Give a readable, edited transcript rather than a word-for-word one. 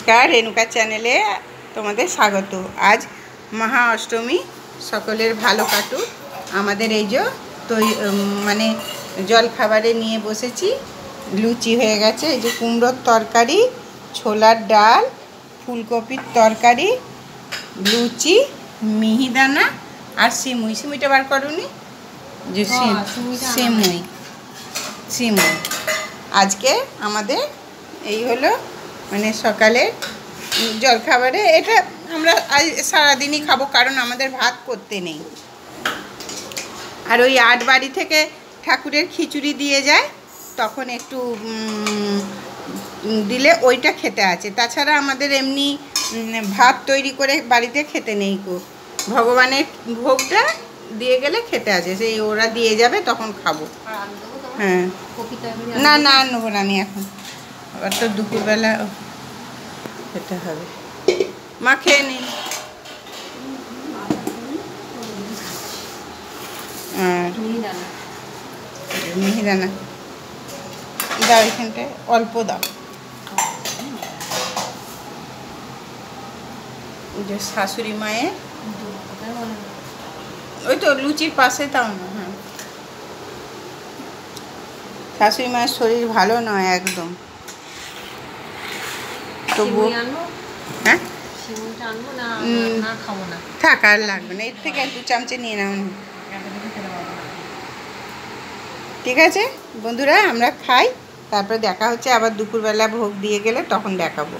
নমস্কার, রেণুকা চ্যানেলে তোমাদের স্বাগত। আজ মহা অষ্টমী, সকলের ভালো কাটুক। আমাদের এই যে মানে জলখাবারে নিয়ে বসেছি। লুচি হয়ে গেছে, এই যে কুমড়োর তরকারি, ছোলার ডাল, ফুলকপির তরকারি, লুচি, মিহিদানা আর সিমুইটা বার করুনি যে সিমুই আজকে আমাদের এই হলো মানে সকালে জলখাবারে। এটা আমরা আজ সারাদিনই খাবো, কারণ আমাদের ভাত করতে নেই। আর ওই ৮ বাড়ি থেকে ঠাকুরের খিচুড়ি দিয়ে যায়, তখন একটু দিলে ওইটা খেতে আছে। তাছাড়া আমাদের এমনি ভাত তৈরি করে বাড়িতে খেতে নেই। ভগবানের ভোগটা দিয়ে গেলে খেতে আছে, সেই ওরা দিয়ে যাবে তখন খাবো। হ্যাঁ, না না নেবো না আমি এখন, আবার তো দুপুরবেলা খেতে হবে। মা খেয়ে নিন। আর মিহিদানা দাও, এখানটায় অল্প দাও। যে শাশুড়ি মায়ের ওই তো লুচির পাশে দাও না। হ্যাঁ, শাশুড়ি মায়ের শরীর ভালো নয় একদম, তবু হ্যাঁ থাক, আর লাগবে না। এর থেকে 2 চামচে নিয়ে নাও। ঠিক আছে বন্ধুরা, আমরা খাই, তারপরে দেখা হচ্ছে আবার দুপুরবেলা ভোগ দিয়ে গেলে তখন দেখাবো।